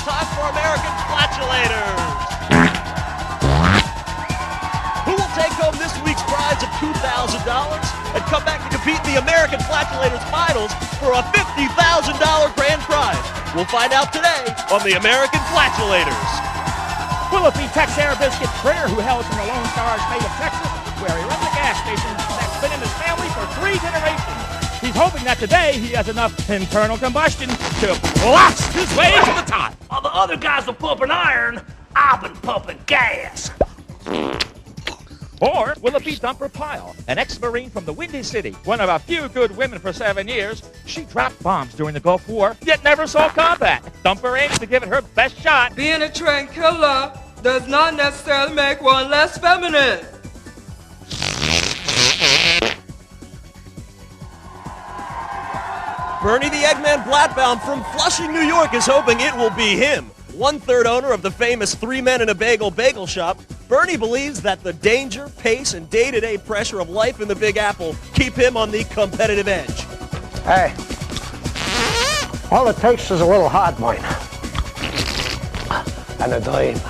time for American Flatulators. Who will take home this week's prize of $2,000 and come back to compete in the American Flatulators Finals for a $50,000 grand prize? We'll find out today on the American Flatulators. Will it be Tex Air Biscuit Printer, who hails from the Lone Star State of Texas, where he runs a gas station that's been in his family for 3 generations? He's hoping that today he has enough internal combustion to blast his way to the top. While the other guys are pumping iron, I've been pumping gas. Or will it be Dumper Pyle, an ex-Marine from the Windy City, one of a few good women for 7 years? She dropped bombs during the Gulf War, yet never saw combat. Dumper aims to give it her best shot. Being a trained killer does not necessarily make one less feminine. Bernie the Eggman Blattbaum from Flushing, New York is hoping it will be him. 1/3 owner of the famous 3 Men and a bagel shop, Bernie believes that the danger, pace, and day-to-day pressure of life in the Big Apple keep him on the competitive edge. Hey, all it takes is a little hard wine and a dime.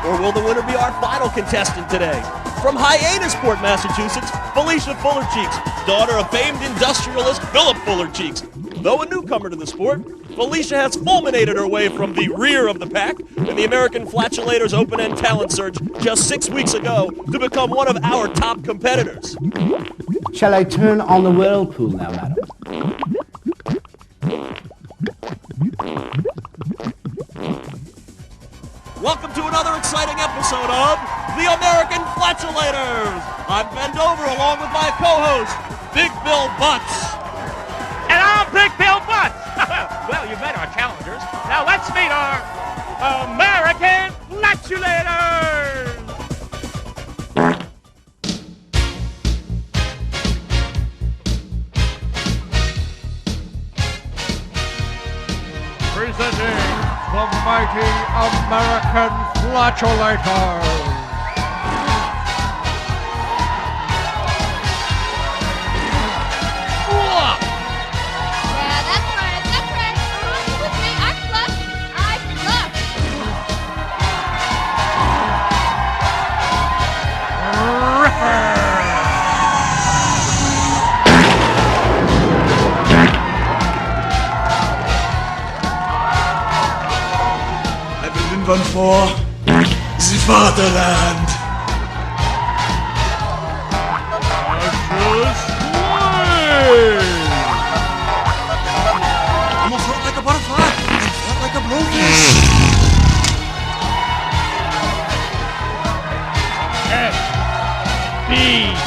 Or will the winner be our final contestant today? From Hyannisport, Massachusetts, Felicia Fuller-Cheeks, daughter of famed industrialist Philip Fuller-Cheeks. Though a newcomer to the sport, Felicia has fulminated her way from the rear of the pack in the American Flatulators open-end talent search just 6 weeks ago to become one of our top competitors. Shall I turn on the whirlpool now, madam? Welcome to another exciting episode of the American Flatulators. I'm Ben Dover along with my co-host, Big Bill Butts. And I'm Big Bill Butts. Well, you met our challengers. Now let's meet our American Flatulators. Presenting the mighty American Flatulators. Yeah, that's right. With me, I flush. I will wimpern vor Sie Vaterland. I'm gonna float like a butterfly and float like a blowfish. S-B-D.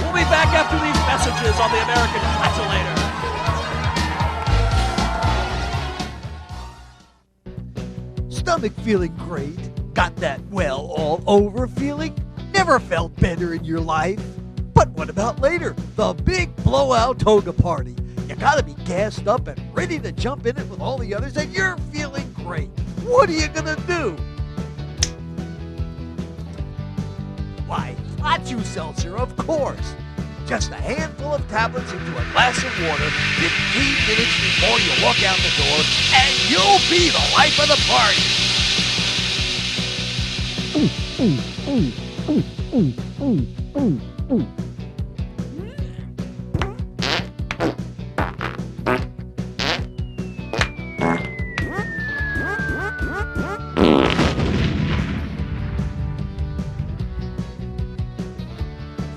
We'll be back after these messages on the American Flatulators. Stomach feeling great? Got that well all over feeling? Never felt better in your life? But what about later? The big blowout toga party. You gotta be gassed up and ready to jump in it with all the others, and you're feeling great. What are you gonna do? Why, Flatu Seltzer, of course. Just a handful of tablets into a glass of water 15 minutes before you walk out the door, and you'll be the life of the party.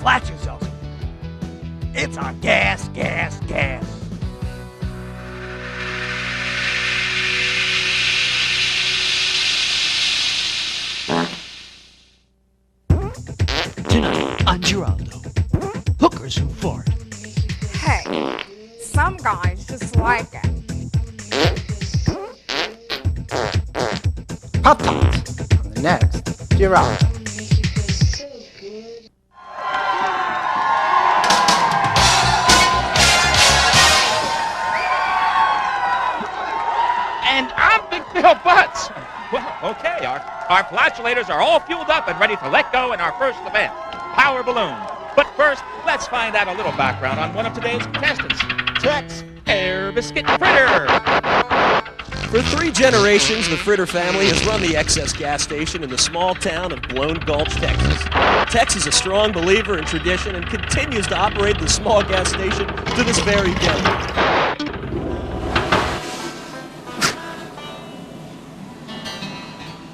Flatu Seltzer. It's a gas. Tonight on Geraldo, hookers who fart. Hey, some guys just like it. Pop-Tarts on the next Geraldo. And I'm Big Bill Butts. Okay, our flatulators are all fueled up and ready to let go in our first event, Power Balloon. But first, let's find out a little background on one of today's contestants, Tex Air Biscuit Fritter. For 3 generations, the Fritter family has run the excess gas station in the small town of Blown Gulch, Texas. Tex is a strong believer in tradition and continues to operate the small gas station to this very day.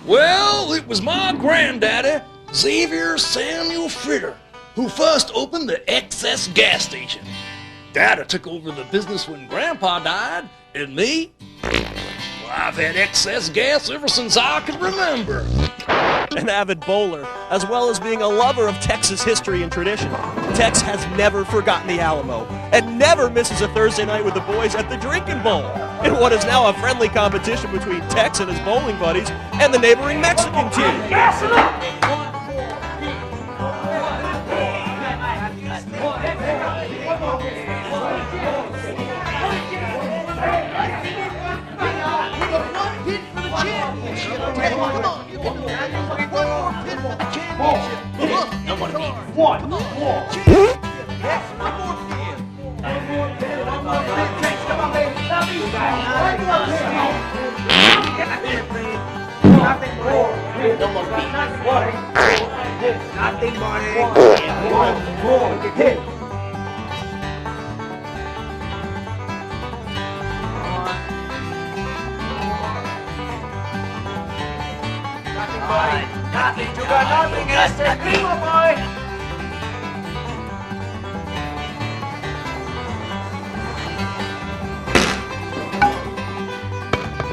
Well, it was my granddaddy, Xavier Samuel Fritter, who first opened the excess gas station. Daddy took over the business when Grandpa died, and me, well, I've had excess gas ever since I can remember. An avid bowler, as well as being a lover of Texas history and tradition, Tex has never forgotten the Alamo and never misses a Thursday night with the boys at the Drinking Bowl, in what is now a friendly competition between Tex and his bowling buddies and the neighboring Mexican team.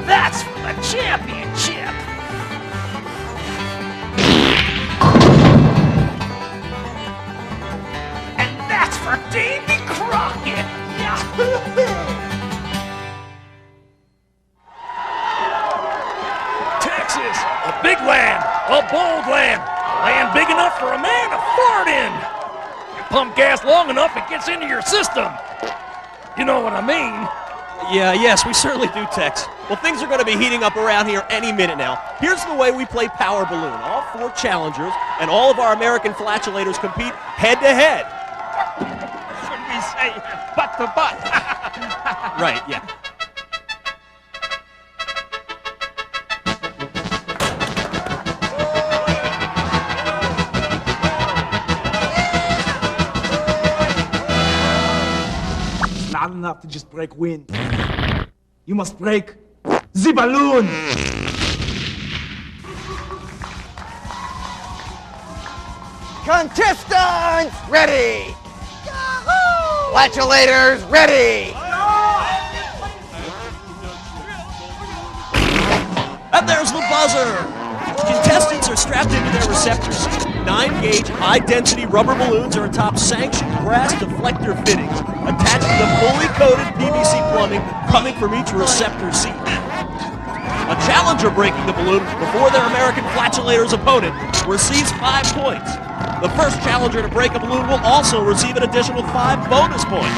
That's for the championship. And that's for Davy Crockett. Texas, a big land, a bold land, a land big enough for a man to fart in. You pump gas long enough, it gets into your system. You know what I mean? Yes, we certainly do, Tex. Well, things are going to be heating up around here any minute now. Here's the way we play Power Balloon. All 4 challengers and all of our American Flatulators compete head-to-head. Should we say butt to butt? Right, yeah. It's not enough to just break wind. You must break the balloon. Contestants, ready! Yahoo! Flatulators, ready! And there's the buzzer! Contestants are strapped into their receptors. 9-gauge, high-density rubber balloons are atop sanctioned brass deflector fittings attached to the fully coated PVC plumbing coming from each receptor seat. A challenger breaking the balloon before their American Flatulators opponent receives 5 points. The first challenger to break a balloon will also receive an additional 5 bonus points.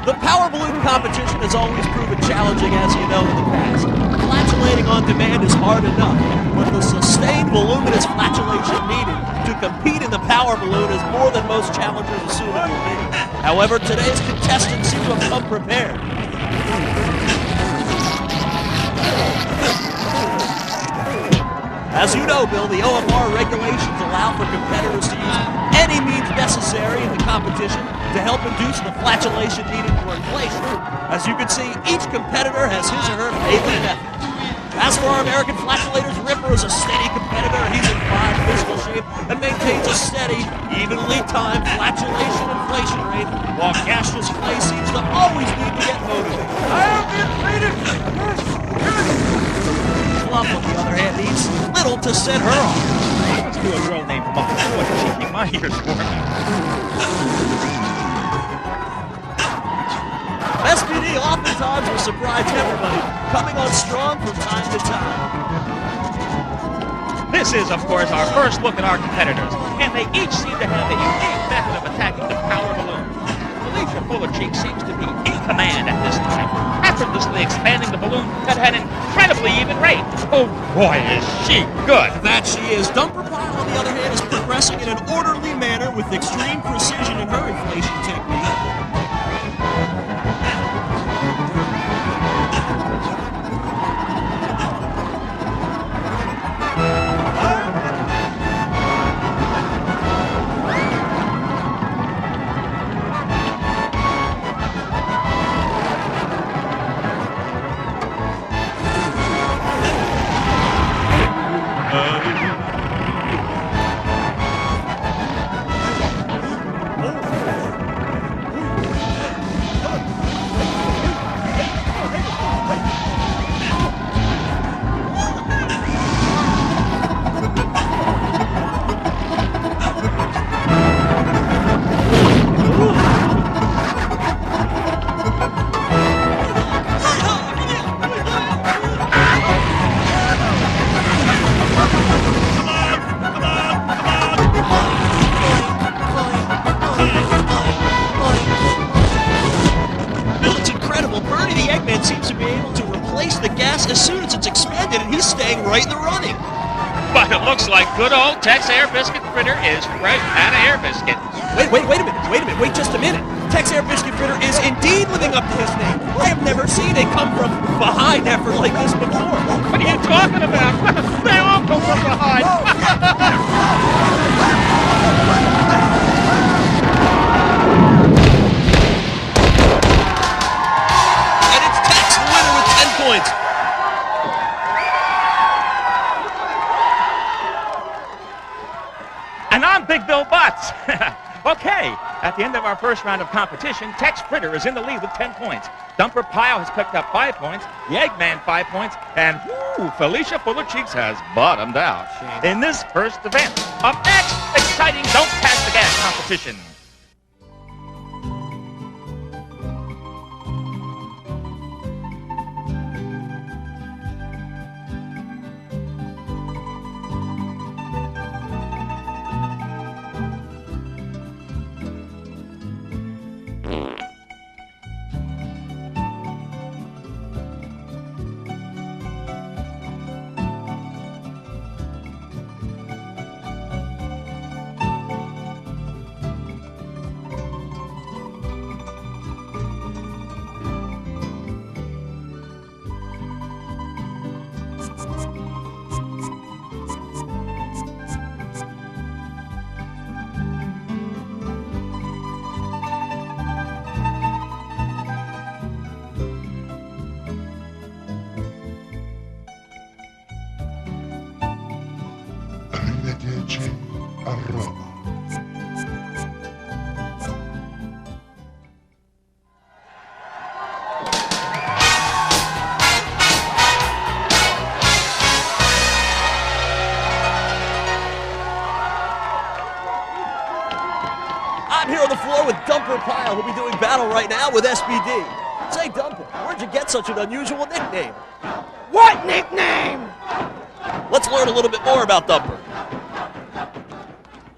The Power Balloon competition has always proven challenging, as you know, in the past. Flatulating on demand is hard enough, but the sustained voluminous flatulation needed to compete in the Power Balloon is more than most challengers assume it will be. However, today's contestants seem to have come prepared. As you know, Bill, the OFR regulations allow for competitors to use any means necessary in the competition to help induce the flatulation needed for inflation. As you can see, each competitor has his or her favorite method. As for our American Flatulators, Ripper is a steady competitor. He's in fine physical shape and maintains a steady, evenly timed flatulation inflation rate, while Gaseous Clay seems to always need to get motivated. Fluff, on the other hand, needs little to set her off. Let's do a girl named Fluff. Boy, she keep my ears warm. SPD oftentimes will surprise everybody, coming on strong from time to time. This is, of course, our first look at our competitors, and they each seem to have a unique method of attacking the Power Balloon. Felicia Fuller-Cheek seems to be in command at this time. effortlessly expanding the balloon at an incredibly even rate. Oh boy, is she good. That she is. Dumper Pile, on the other hand, is progressing in an orderly manner with extreme precision in her inflation technique. As soon as it's expanded, and he's staying right in the running. But it looks like good old Tex Air Biscuit Fritter is right out of Air Biscuit. Wait a minute, wait just a minute. Tex Air Biscuit Fritter is indeed living up to his name. I have never seen a come from behind effort like this before. What are you talking about? They all come from behind. And it's Tex, the winner with 10 points. And I'm Big Bill Butts. Okay, at the end of our first round of competition, Tex Fritter is in the lead with 10 points. Dumper Pile has picked up 5 points, the Eggman 5 points, and Felicia Fuller Cheeks has bottomed out in this first event. Up next, exciting Don't Pass the Gas competition. I'm here on the floor with Dumper Pile, who'll be doing battle right now with SBD. Say, Dumper, where'd you get such an unusual nickname? What nickname? Let's learn a little bit more about Dumper.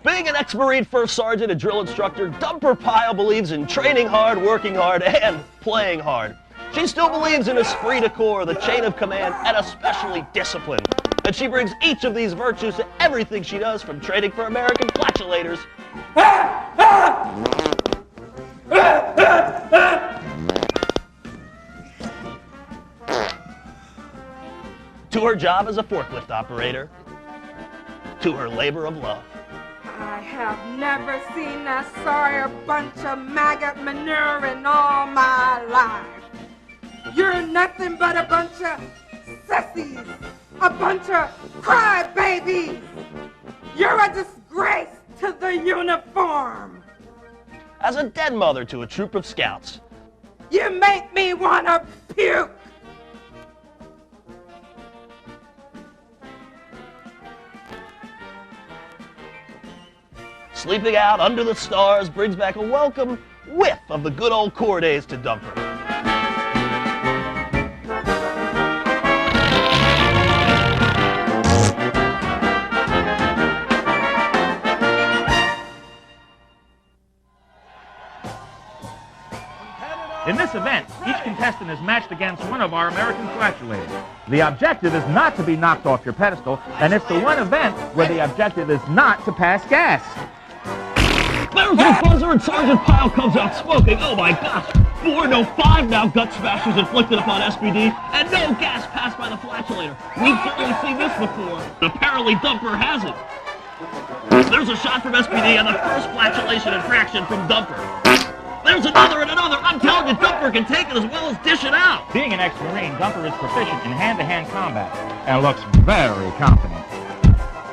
Being an ex-Marine First Sergeant and drill instructor, Dumper Pile believes in training hard, working hard, and playing hard. She still believes in esprit de corps, the chain of command, and especially discipline. And she brings each of these virtues to everything she does, from training for American Flatulators to her job as a forklift operator, to her labor of love. I have never seen a sorrier bunch of maggot manure in all my life. You're nothing but a bunch of sissies, a bunch of crybabies. You're a disgrace to the uniform. As a dead mother to a troop of scouts. You make me want to puke. Sleeping out under the stars brings back a welcome whiff of the good old Corps days to Dumper. In this this event, each contestant is matched against one of our American Flatulators. The objective is not to be knocked off your pedestal, and it's the one event where the objective is not to pass gas. There's the buzzer and Sergeant Pyle comes out smoking. Oh my gosh. 4-5 now gut smashers inflicted upon SPD, and no gas passed by the Flatulator. We've certainly seen this before, but apparently Dumper hasn't. There's a shot from SPD and the first flatulation infraction from Dumper. There's another and another. I'm telling you, Dumper can take it as well as dish it out. Being an ex-Marine, Dumper is proficient in hand-to-hand combat and looks very confident.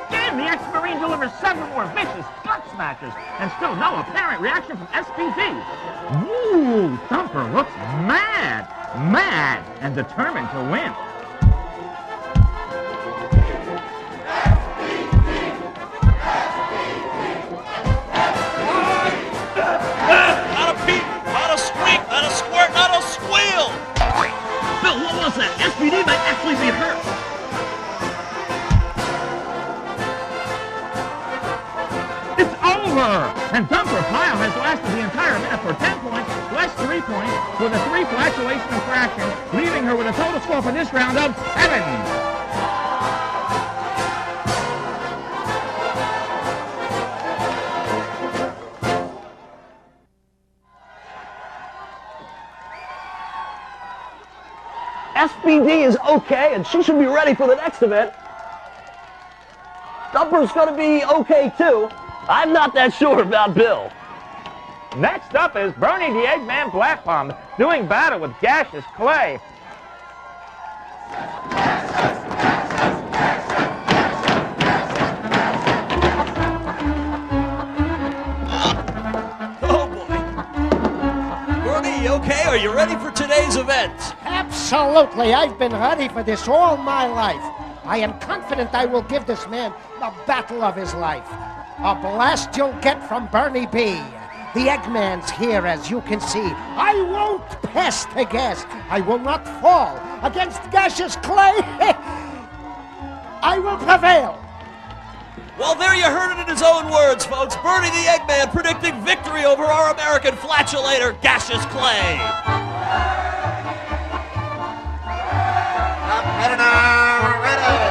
Again, the ex-Marine delivers 7 more vicious gut smashes and still no apparent reaction from SPD. Ooh, Dumper looks mad, and determined to win. Not a peep, not a squeak, not a squirt, not a squeal! Bill, what was that? SPD might actually be hurt. It's over! And Dumper Pyle has lasted the entire minute for 10 points, less 3 points, with a 3 flatulation infraction, leaving her with a total score for this round of 7. SPD is okay, and she should be ready for the next event. Dumper's gonna be okay, too. I'm not that sure about Bill. Next up is Bernie the Eggman Blackbomb, doing battle with gaseous clay. Oh boy. Bernie, you okay? Are you ready for today's event? Absolutely. I've been ready for this all my life. I am confident I will give this man the battle of his life. A blast you'll get from Bernie B. The Eggman's here, as you can see. I won't pass the gas. I will not fall against gaseous clay. I will prevail. Well, there you heard it in his own words, folks. Bernie the Eggman predicting victory over our American Flatulator, Gaseous Clay. Competitor ready.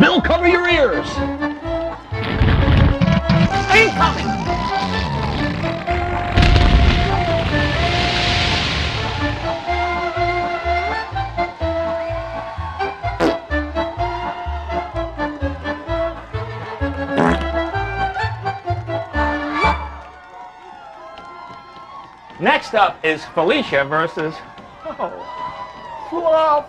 Bill, cover your ears. Incoming. Next up is Felicia versus... Fluff.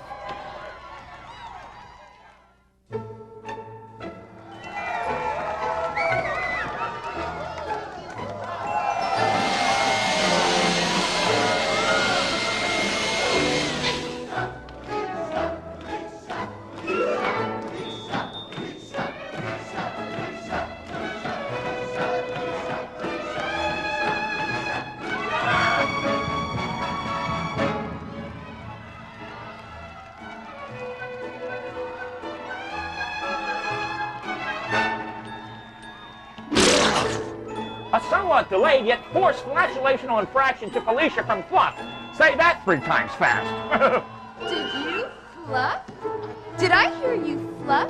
A somewhat delayed yet forced flatulational infraction to Felicia from Fluff. Say that 3 times fast. Did you fluff? Did I hear you fluff?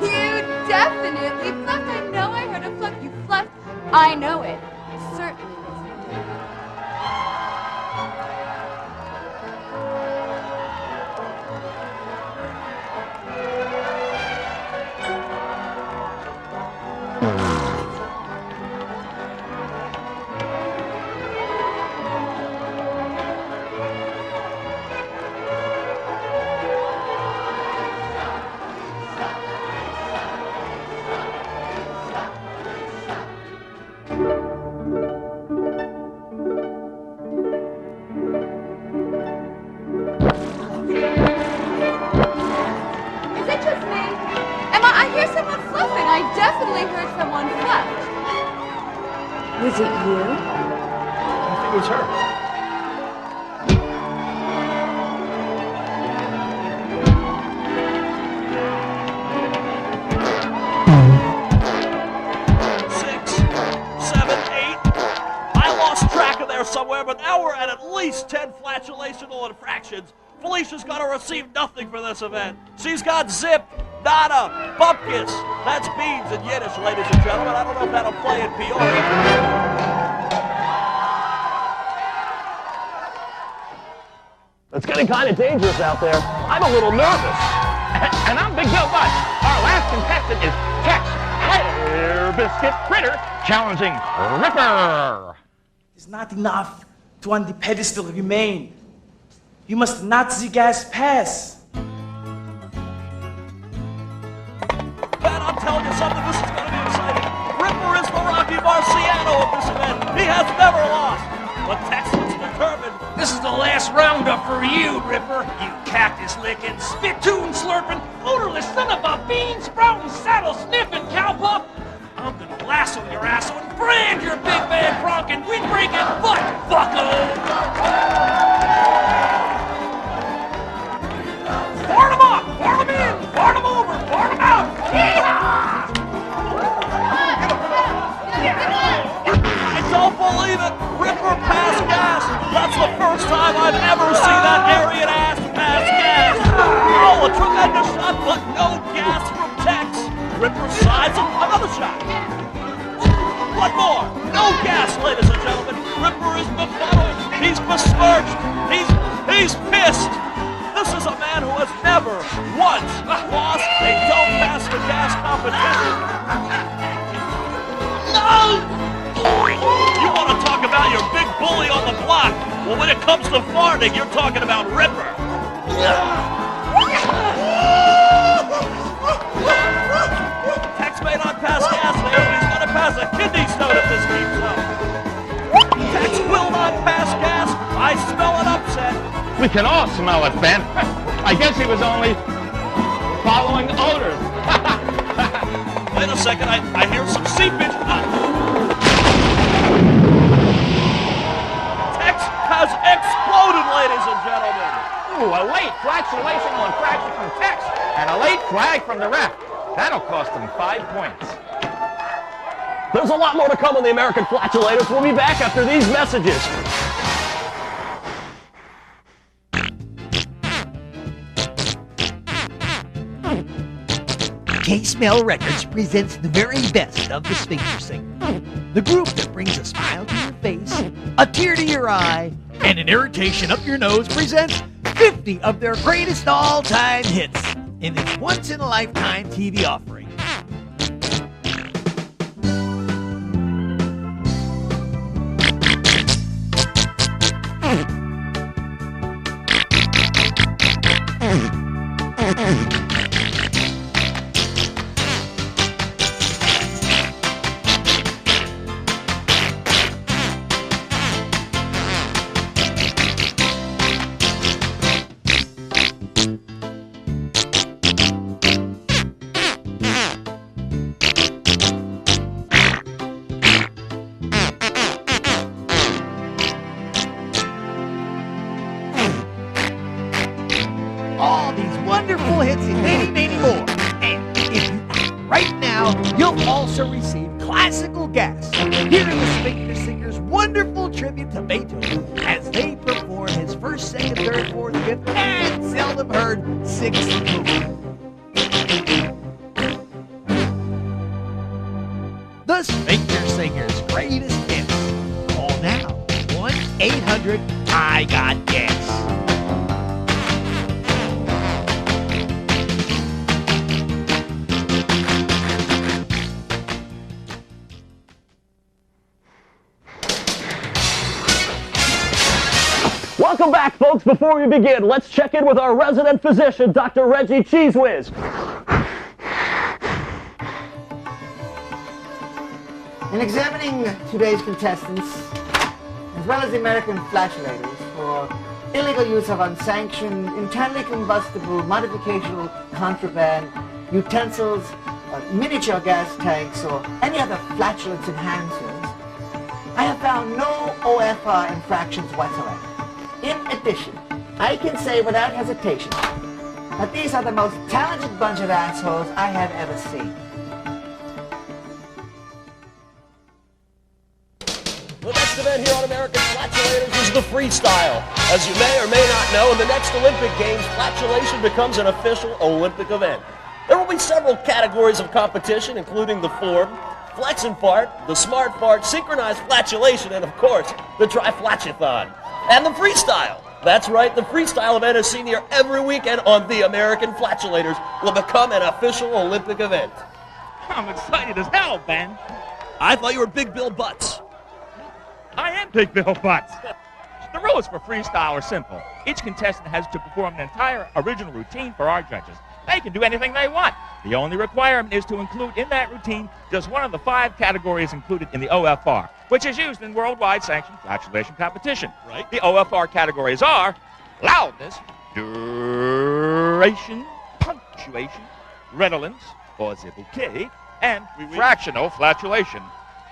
You definitely fluffed. I know I heard a fluff. You fluffed. I know it. Certainly wasn't me. Was it you? I think it was her. Somewhere, but now we're at least 10 flatulational infractions. Felicia's got to receive nothing for this event. She's got zip, nada, bupkis. That's beans in Yiddish, ladies and gentlemen. I don't know if that'll play in Peoria. It's getting kind of dangerous out there. I'm a little nervous. And I'm Big Bill Butt. Our last contestant is Tex Hair Biscuit Critter challenging Ripper. It's not enough to on the pedestal remain. You must not the gas pass. Ben, I'm telling you something, this is going to be exciting. Ripper is the Rocky Marciano of this event. He has never lost. But Tex was determined. This is the last roundup for you, Ripper. You cactus-licking, spittoon slurping, odorless son of a bean sprouting, saddle sniffing cowpup. I'm gonna lasso your ass and brand your big man bronkin' windbreaking butt, bucko! Board him up! Board him in! Board him over! Board him out! Yeehaw! I don't believe it! Ripper passed gas! That's the first time I've ever seen that Aryan ass pass gas! Oh, a tremendous shot, but no gas from Tex! Ripper sides him, another shot! One more! No gas, ladies and gentlemen! Ripper is befuddled! He's besmirched! He's pissed! This is a man who has never once lost a don't pass the gas competition! No! You want to talk about your big bully on the block? Well, when it comes to farting, you're talking about Ripper! Tex may not pass gas there, but he's going to pass a kidney stone if this keeps up. Tex will not pass gas. I smell an upset. We can all smell it, Ben. I guess he was only following odors. Wait a second, I hear some seepage. Tex has exploded, ladies and gentlemen. Ooh, a late flatulational infraction from Tex and a late flag from the ref. That'll cost him 5 points. There's a lot more to come on the American Flatulators. We'll be back after these messages. K-Smell Records presents the very best of the Sphincter Singers. The group that brings a smile to your face, a tear to your eye, and an irritation up your nose presents 50 of their greatest all-time hits in this once-in-a-lifetime TV offering. All these wonderful hits and many, many more. And if you act right now, you'll also receive classical gas. Here are the Sphincter Singers' wonderful tribute to Beethoven as they perform his first, second, third, fourth, fifth, and seldom heard sixth movement. The Sphincter Singers' greatest hits. Call now. 1-800-I-GOT-GAS. Welcome back, folks. Before we begin, let's check in with our resident physician, Dr. Reggie Cheese Whiz. In examining today's contestants, as well as the American Flatulators, for illegal use of unsanctioned, internally combustible, modificational, contraband, utensils, miniature gas tanks, or any other flatulence enhancers, I have found no OFR infractions whatsoever. In addition, I can say without hesitation that these are the most talented bunch of assholes I have ever seen. The next event here on American Flatulators is the freestyle. As you may or may not know, in the next Olympic Games, flatulation becomes an official Olympic event. There will be several categories of competition, including the form, flex and fart, the smart fart, synchronized flatulation, and of course, the tri-flatchathon. And the freestyle. That's right, the freestyle event is seen here every weekend on the American Flatulators will become an official Olympic event. I'm excited as hell, Ben. I thought you were Big Bill Butts. I am Big Bill Butts. The rules for freestyle are simple. Each contestant has to perform an entire original routine for our judges. They can do anything they want. The only requirement is to include in that routine just one of the 5 categories included in the OFR, which is used in worldwide sanctioned flatulation competition. Right. The OFR categories are loudness, duration, punctuation, redolence, or bouquet, and fractional flatulation.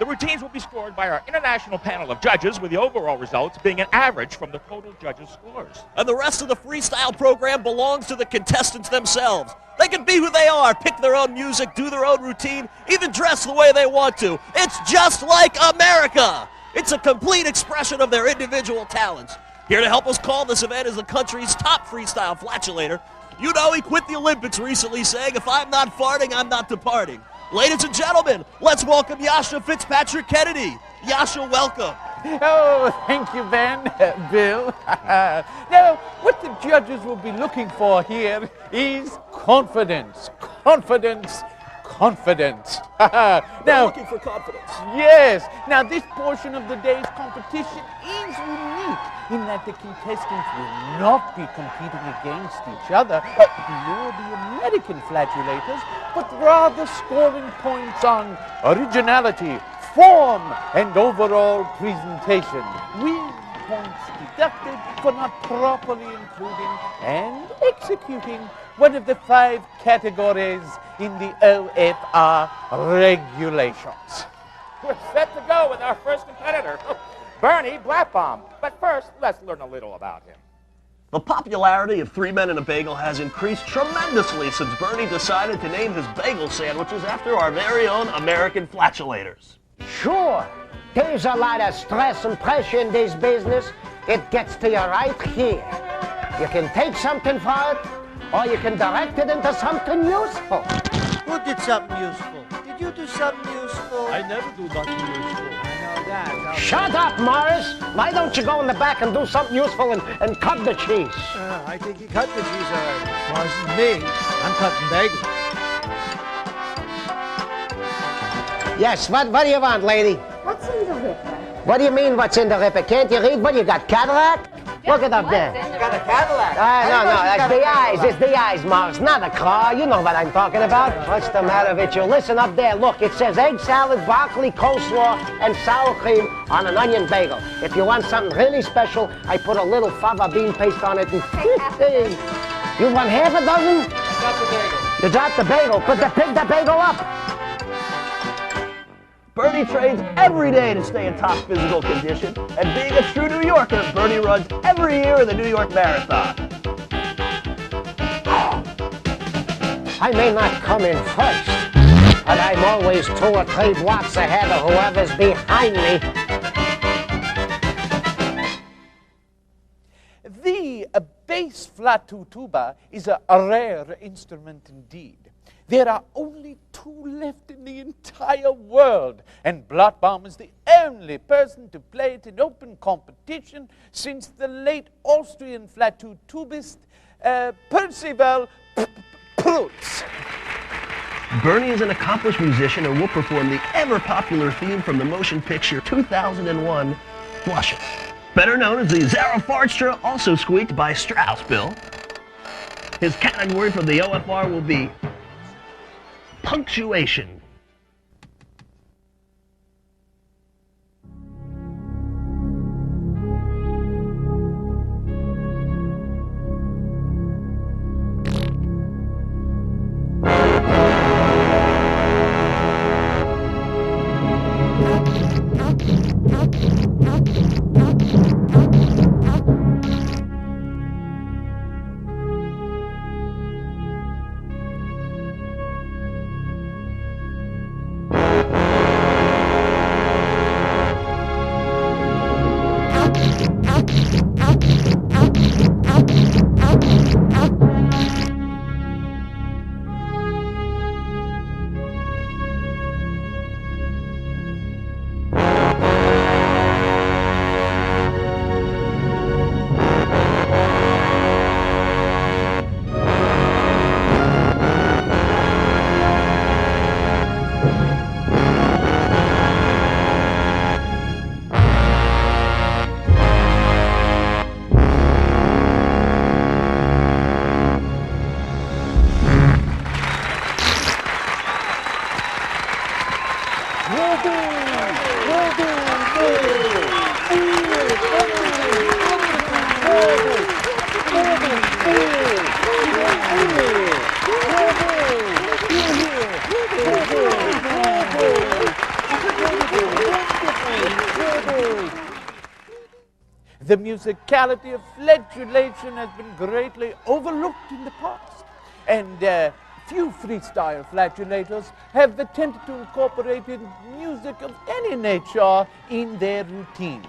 The routines will be scored by our international panel of judges, with the overall results being an average from the total judges' scores. And the rest of the freestyle program belongs to the contestants themselves. They can be who they are, pick their own music, do their own routine, even dress the way they want to. It's just like America. It's a complete expression of their individual talents. Here to help us call this event is the country's top freestyle flatulator. You know, he quit the Olympics recently saying, "If I'm not farting, I'm not departing." Ladies and gentlemen, let's welcome Yasha Fitzpatrick Kennedy. Yasha, welcome. Oh, thank you, Ben. Bill. Now, what the judges will be looking for here is confidence. Confidence. Confidence. They're looking for confidence. Yes. Now, this portion of the day's competition is unique in that the contestants will not be competing against each other, nor the American Flatulators, but rather scoring points on originality, form, and overall presentation, with points deducted for not properly including and executing one of the 5 categories in the OFR regulations. We're set to go with our first competitor, Bernie Blackbaum. But first, let's learn a little about him. The popularity of 3 Men and a Bagel has increased tremendously since Bernie decided to name his bagel sandwiches after our very own American Flatulators. Sure, there's a lot of stress and pressure in this business. It gets to you right here. You can take something for it, or you can direct it into something useful. Who did something useful? Did you do something useful? I never do nothing useful. I know that. Shut up, Morris. Why don't you go in the back and do something useful and cut the cheese? I think you cut the cheese already. Morris and me, I'm cutting bagels. Yes, what do you want, lady? What's in the ripper? What do you mean, what's in the ripper? Can't you read? What, you got cataract? Look it up there. You got a Cadillac. No, that's the eyes. It's the eyes, Morris, not a car. You know what I'm talking about. What's the matter with you? Listen up there. Look, it says egg salad, broccoli, coleslaw, and sour cream on an onion bagel. If you want something really special, I put a little fava bean paste on it. And you want half a dozen? I got the bagel. You dropped the bagel. Pick the bagel up. Bernie trains every day to stay in top physical condition, and being a true New Yorker, Bernie runs every year in the New York Marathon. I may not come in first, but I'm always 2 or 3 blocks ahead of whoever's behind me. The bass flatu tuba is a rare instrument indeed. There are only 2 left in the entire world, and Blattbaum is the only person to play it in open competition since the late Austrian flatu tubist Percival Prutz. Bernie is an accomplished musician and will perform the ever-popular theme from the motion picture 2001, Flushes. Better known as the Zarathustra, also squeaked by Strauss, Bill. His category for the OFR will be punctuation. The musicality of flatulation has been greatly overlooked in the past, and few freestyle flatulators have attempted to incorporate music of any nature in their routines.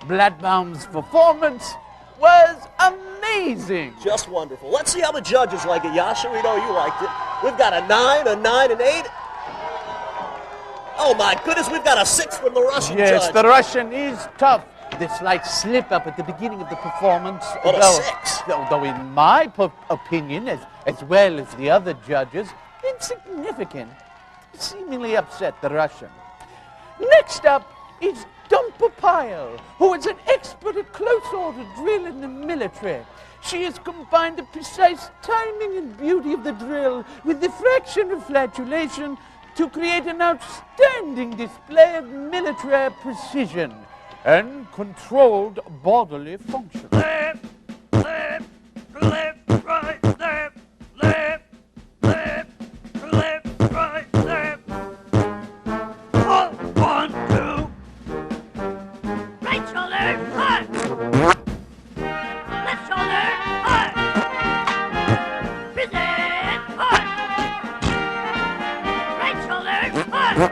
Bloodbaum's performance was amazing. Just wonderful. Let's see how the judges like it. Yasha, we know you liked it. We've got a 9, a 9, and 8. Oh my goodness, we've got a 6 from the Russian judge. Yes, the Russian is tough. The slight slip up at the beginning of the performance. But a 6. Though in my opinion, as well as the other judges, insignificant, seemingly upset the Russian. Next up is Dumper Pyle, who is an expert at close-order drill in the military. She has combined the precise timing and beauty of the drill with the fraction of flatulation to create an outstanding display of military precision and controlled bodily function. Left, left, left, right, left, left, left, left, right, left. Oh, 1, 2. Right shoulder, high. Left shoulder, high. Present, high. Right shoulder, high.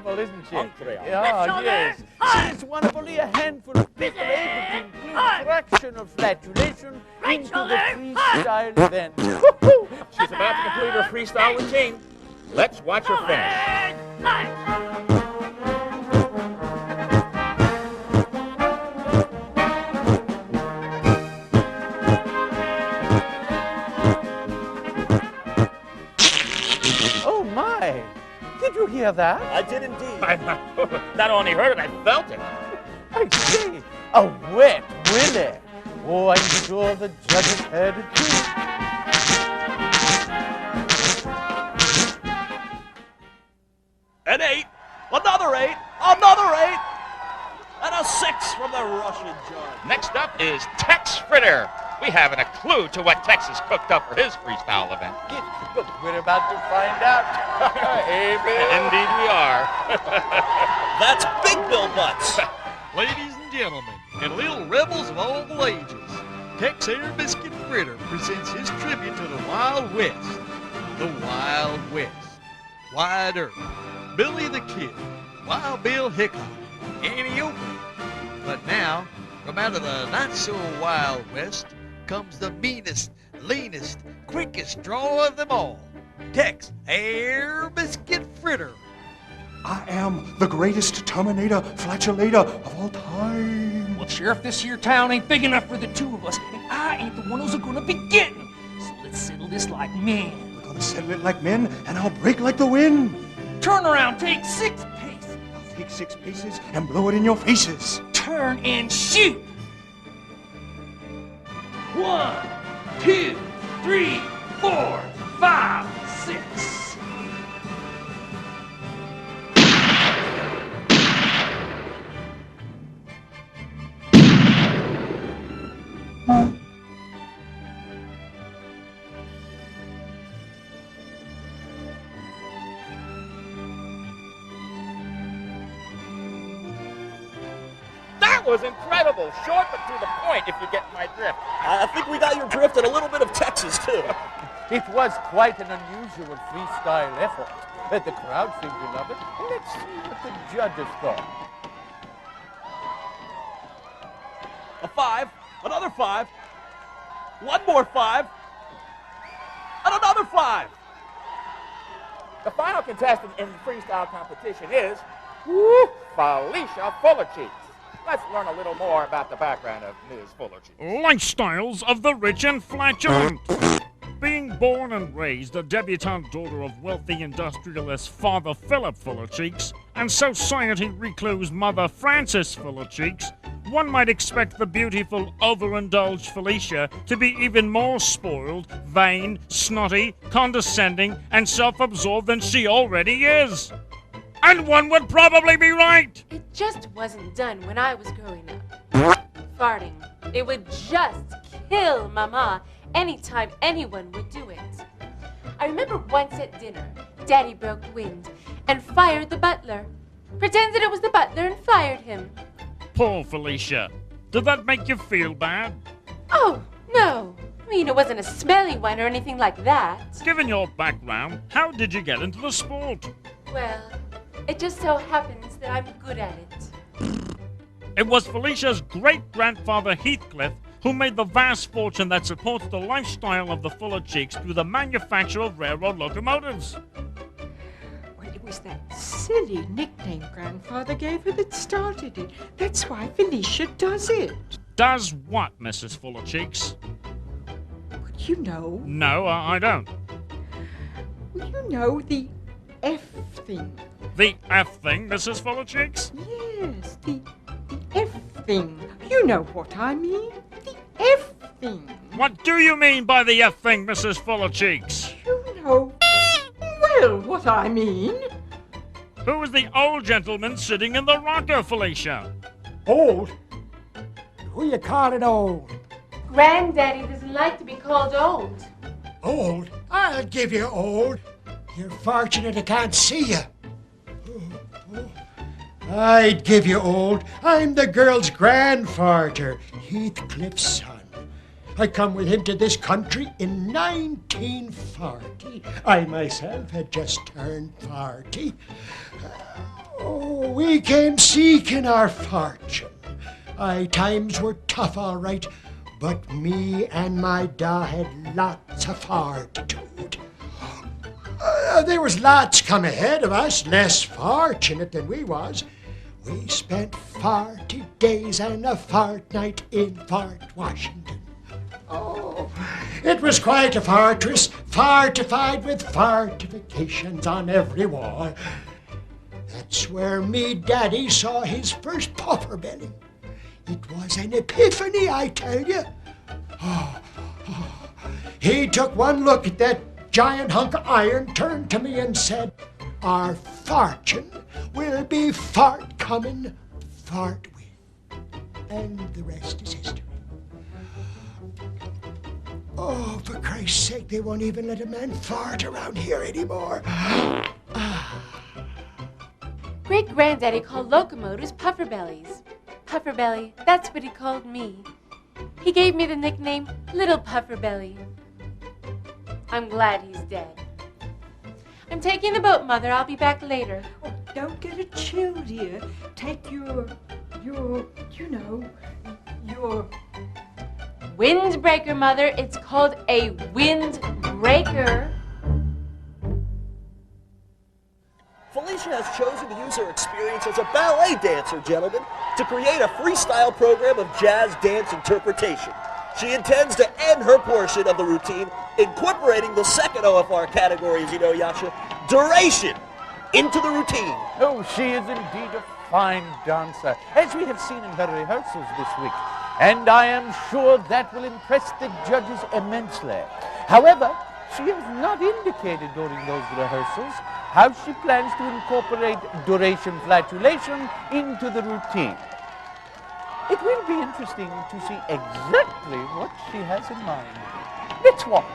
Isn't she? Oh, yes. She's one of only a handful of people able to include a fraction of flatulation into the freestyle event. She's about to complete her freestyle routine. Let's watch her finish. Oh, my. Did you hear that? I did indeed. I not only heard it, I felt it. I see. A wet willy. Oh, I'm sure the judges heard it too. An 8, another 8, another 8, and a 6 from the Russian judge. Next up is Tex Fritter. We haven't a clue to what Tex has cooked up for his freestyle event. But we're about to find out. Indeed we are. That's Big Bill Butts. Ladies and gentlemen, and little rebels of all ages, Tex Air Biscuit Fritter presents his tribute to the Wild West. The Wild West. Wide Earth. Billy the Kid. Wild Bill Hickok. Annie Oakley. But now, from out of the not-so-wild West, comes the meanest, leanest, quickest draw of them all, Tex Air Biscuit Fritter. I am the greatest Terminator Flatulator of all time. Well, Sheriff, this here town ain't big enough for the two of us, and I ain't the one who's gonna be getting. So let's settle this like men. We're gonna settle it like men, and I'll break like the wind. Turn around, take 6 paces. I'll take 6 paces and blow it in your faces. Turn and shoot. 1, 2, 3, 4, 5, 6. That was incredible. Short but to the point, if you get my drift. I think we got your drift and a little bit of Texas, too. It was quite an unusual freestyle effort. The crowd seemed to love it. Let's see what the judges thought. A 5, another 5, one more 5, and another 5. The final contestant in the freestyle competition is Felicia Fullercheeks. Let's learn a little more about the background of Ms. Fullercheeks. Lifestyles of the rich and flatulent. Being born and raised a debutante daughter of wealthy industrialist Father Philip Fullercheeks and society recluse Mother Frances Fullercheeks, one might expect the beautiful, overindulged Felicia to be even more spoiled, vain, snotty, condescending, and self-absorbed than she already is. And one would probably be right. It just wasn't done when I was growing up. Farting. It would just kill Mama anytime anyone would do it. I remember once at dinner, Daddy broke wind and fired the butler. Pretended it was the butler and fired him. Poor Felicia. Did that make you feel bad? Oh, no. I mean, it wasn't a smelly one or anything like that. Given your background, how did you get into the sport? Well, it just so happens that I'm good at it. It was Felicia's great-grandfather Heathcliff who made the vast fortune that supports the lifestyle of the Fuller Cheeks through the manufacture of railroad locomotives. Well, it was that silly nickname Grandfather gave her that started it. That's why Felicia does it. Does what, Mrs. Fuller Cheeks? But you know. No, I don't. Well, you know the F thing. The F thing, Mrs. Fuller Cheeks? Yes, the F thing. You know what I mean. The F thing. What do you mean by the F thing, Mrs. Fuller Cheeks? You know, well, what I mean. Who is the old gentleman sitting in the rocker, Felicia? Old? Who you calling old? Granddaddy doesn't like to be called old. Old? I'll give you old. You're fortunate I can't see you. I'd give you old. I'm the girl's grandfather, Heathcliff's son. I come with him to this country in 1940. I myself had just turned 40. We came seeking our fortune. Times were tough, all right, but me and my da had lots of fortitude. There was lots come ahead of us, less fortunate than we was. We spent 40 days and a fortnight in Fort Washington. Oh, it was quite a fortress, fortified with fortifications on every wall. That's where me daddy saw his first puffer belly. It was an epiphany, I tell you. He took one look at that giant hunk of iron, turned to me and said, "Our fortune will be forthcoming forthwith." And the rest is history. Oh, for Christ's sake, they won't even let a man fart around here anymore. Great-granddaddy called locomotives puffer bellies. Puffer belly, that's what he called me. He gave me the nickname Little Puffer Belly. I'm glad he's dead. I'm taking the boat, Mother. I'll be back later. Oh, don't get a chill, dear. Take your windbreaker, Mother. It's called a windbreaker. Felicia has chosen to use her experience as a ballet dancer, gentlemen, to create a freestyle program of jazz dance interpretation. She intends to end her portion of the routine, incorporating the second OFR category, as you know, Yasha, duration, into the routine. Oh, she is indeed a fine dancer, as we have seen in her rehearsals this week. And I am sure that will impress the judges immensely. However, she has not indicated during those rehearsals how she plans to incorporate duration flatulation into the routine. It will be interesting to see exactly what she has in mind. Let's watch.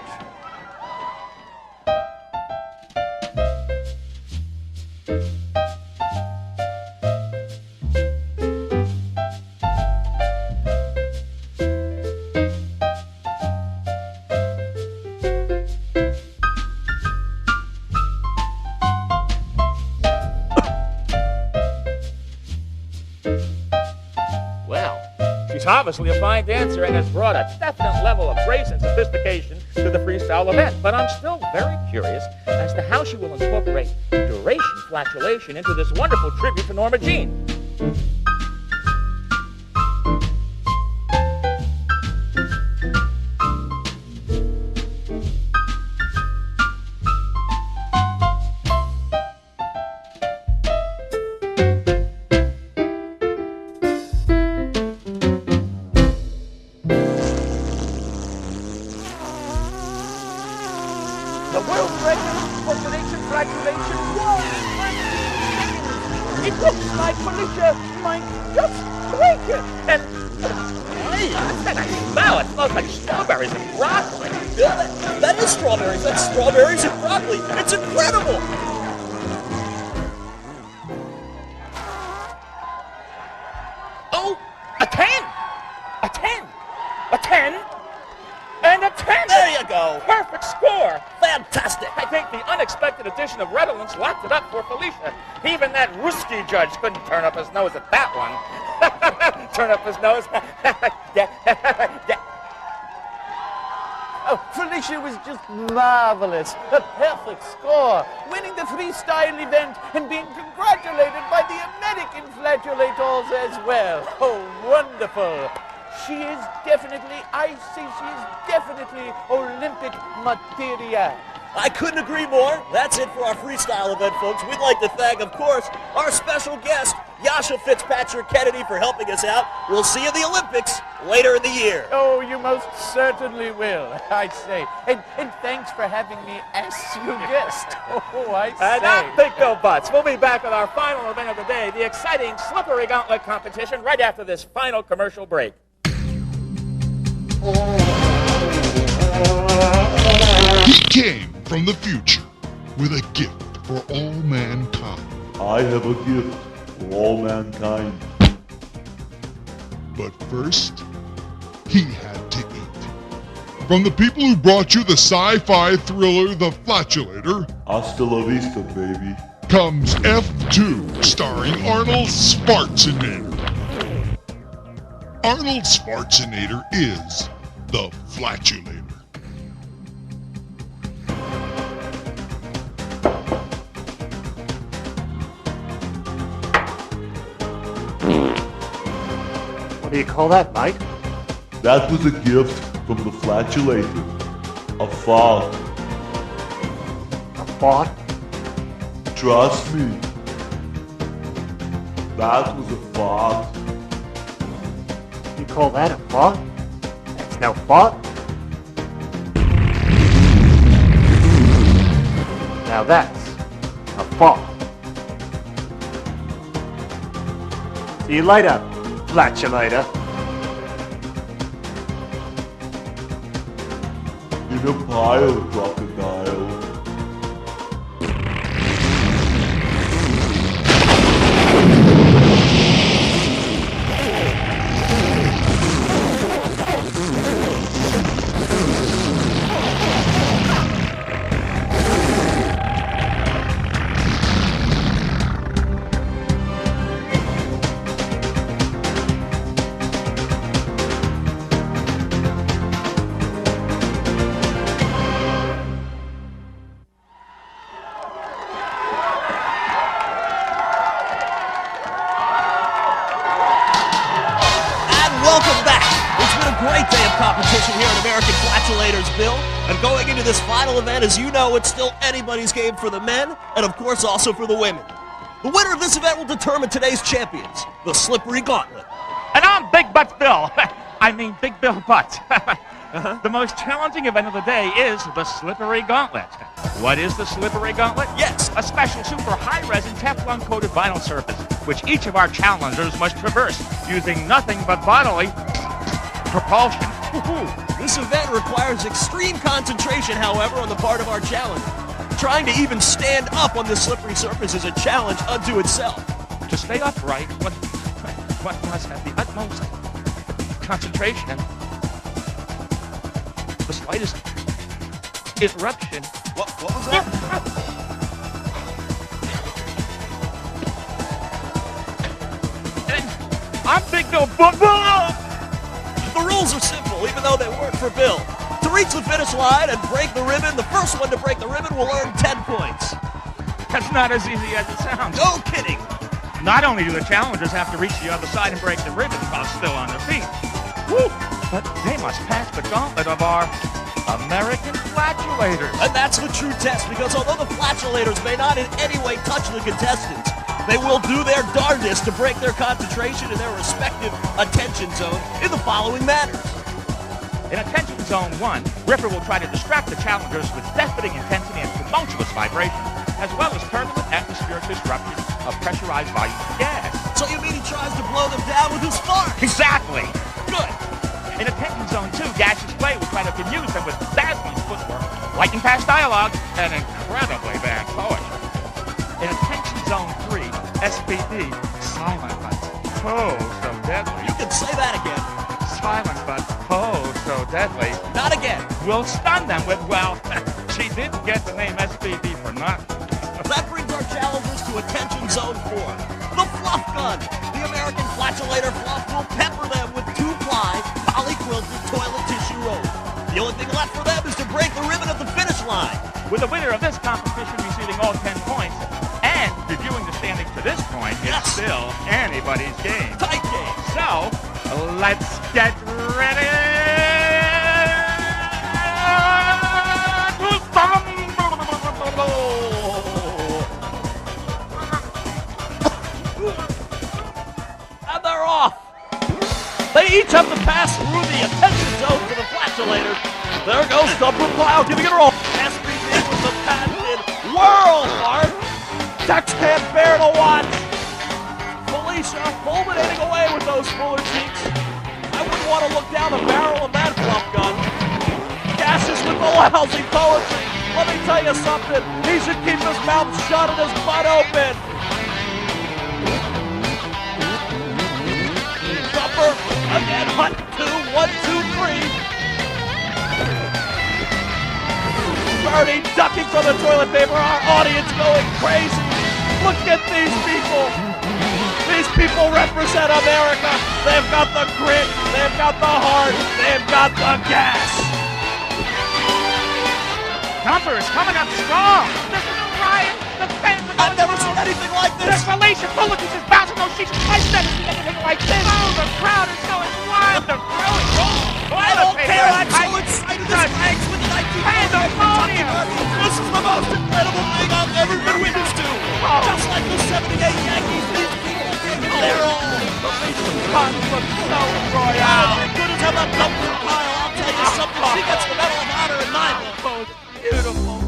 She's obviously a fine dancer and has brought a definite level of grace and sophistication to the freestyle event. But I'm still very curious as to how she will incorporate duration flatulation into this wonderful tribute to Norma Jean. The world record for duration flatulation was 19 seconds. It looks like Felicia might just break it. And Hey, what's that smell? It smells like strawberries and broccoli. Yeah, that is strawberries. That's strawberries and broccoli. It's incredible. Oh, a 10! A 10! A 10! And a 10! There you go. Perfect score! Fantastic. I think the unexpected addition of redolence locked it up for Felicia. Even that Ruski judge couldn't turn up his nose at that one. Turn up his nose? oh, Felicia was just marvelous. A perfect score. Winning the freestyle event and being congratulated by the American Flatulators as well. Oh, wonderful. She is definitely, I say she is definitely Olympic material. I couldn't agree more. That's it for our freestyle event, folks. We'd like to thank, of course, our special guest, Yasha Fitzpatrick Kennedy, for helping us out. We'll see you at the Olympics later in the year. Oh, you most certainly will, I say. And thanks for having me as your guest. Oh, I say. And not Big Bill Butts. We'll be back with our final event of the day, the exciting slippery gauntlet competition, right after this final commercial break. He came from the future with a gift for all mankind. I have a gift for all mankind. But first, he had to eat. From the people who brought you the sci-fi thriller The Flatulator, Hasta la vista, baby, comes F2, starring Arnold Schwarzenegger. Arnold Schwarzenegger is the Flatulator. What do you call that, mate? That was a gift from the Flatulator. A fart. A fart? Trust me. That was a fart. You call that a fart? That's no fart. Now that's a fart. See you later, Flatulator. In a pile, crocodile. Competition here at American Flatulators, Bill. And going into this final event, as you know, it's still anybody's game for the men, and of course also for the women. The winner of this event will determine today's champions, the Slippery Gauntlet. And I'm Big Butts Bill. I mean Big Bill Butts. The most challenging event of the day is the Slippery Gauntlet. What is the Slippery Gauntlet? Yes, a special super high-resin Teflon-coated vinyl surface, which each of our challengers must traverse using nothing but bodily propulsion. This event requires extreme concentration, however, on the part of our challenger. Trying to even stand up on this slippery surface is a challenge unto itself. To stay upright, one must have the utmost concentration and the slightest interruption. What was that? And I'm Big Bill Butts. The rules are simple, even though they work for Bill. To reach the finish line and break the ribbon, the first one to break the ribbon will earn 10 points. That's not as easy as it sounds. No kidding. Not only do the challengers have to reach the other side and break the ribbon while still on their feet, but they must pass the gauntlet of our American Flatulators. And that's the true test, because although the Flatulators may not in any way touch the contestants, they will do their darndest to break their concentration in their respective attention zone in the following manners. In Attention Zone 1, Ripper will try to distract the challengers with deafening intensity and tumultuous vibration. as well as turbulent atmospheric disruption of pressurized volumes of gas. So you mean he tries to blow them down with his farts? Exactly. Good. In Attention Zone 2, gaseous play will try to confuse them with dazzling footwork, lightning fast dialogue, and incredibly bad poetry. In Attention Zone 3, SPD, silent but oh so deadly. You can say that again. Silent but oh so deadly. Not again. We'll stun them with, well, she didn't get the name SPD for nothing. That brings our challengers to Attention Zone 4. The Fluff Gun. The American Flatulator Fluff will pepper them with 2-ply, poly-quilted toilet tissue rolls. The only thing left for them is to break the ribbon at the finish line. With the winner of this competition receiving all 10 points, and reviewing the standings to this point, it's still anybody's game. Tight game. So, let's get ready to And they're off. They each have to pass through the Attention Zone for the Flatulators. There goes Thumper Plow giving it a roll. SPD with the patented Whirl Heart. Tex can't bear to watch. Felicia fulminating away with those fuller cheeks. I wouldn't want to look down the barrel of that Fluff Gun. Gaseous with the lousy poetry. Let me tell you something. He should keep his mouth shut and his butt open. Thumper again. Hunt 2, 1, 2, 3. Bernie ducking from the toilet paper. Our audience going crazy. Look at these people. These people represent America. They've got the grit. They've got the heart. They've got the gas. Thumper is coming up strong. Listen to Ryan. The fans are I've never seen anything like this. The Felicia Fullerton is bouncing those sheets. I've never seen anything like this. Oh, the crowd is going wild. The crowd is rolling. I don't care. I'm so excited. This ranks with the 1940 This is the most incredible thing I've ever been witness to. Just like the 78 Yankees, these people are giving their all. The fun looks so royal. As good as how that Thumper Pile. I'll tell you something. She gets the Medal of Honor in my book. Beautiful.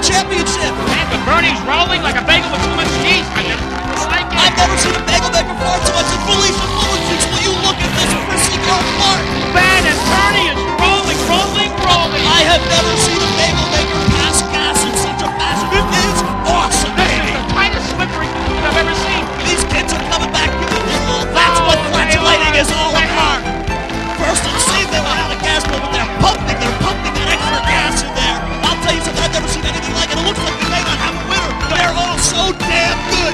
Championship! And the Bernie's rolling like a bagel with too much cheese. I've never seen a bagel maker fart so much. And Felicia Fullerton, will you look at this prissy girl fart? Ben and Bernie is rolling, rolling, rolling. I have never seen a bagel maker pass gas in such a fashion. It is awesome, baby. This is the tightest slippery food I've ever seen. These kids are coming back giving their all. That's what flatulating is all about. First it seemed they were out of gas, but they're pumping that extra gas in there. I'll tell you something, I've never seen anything like it. It looks like we may not have a winner. They're all so damn good.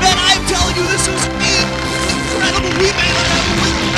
Ben, I'm telling you, this is incredible. We may not have a winner.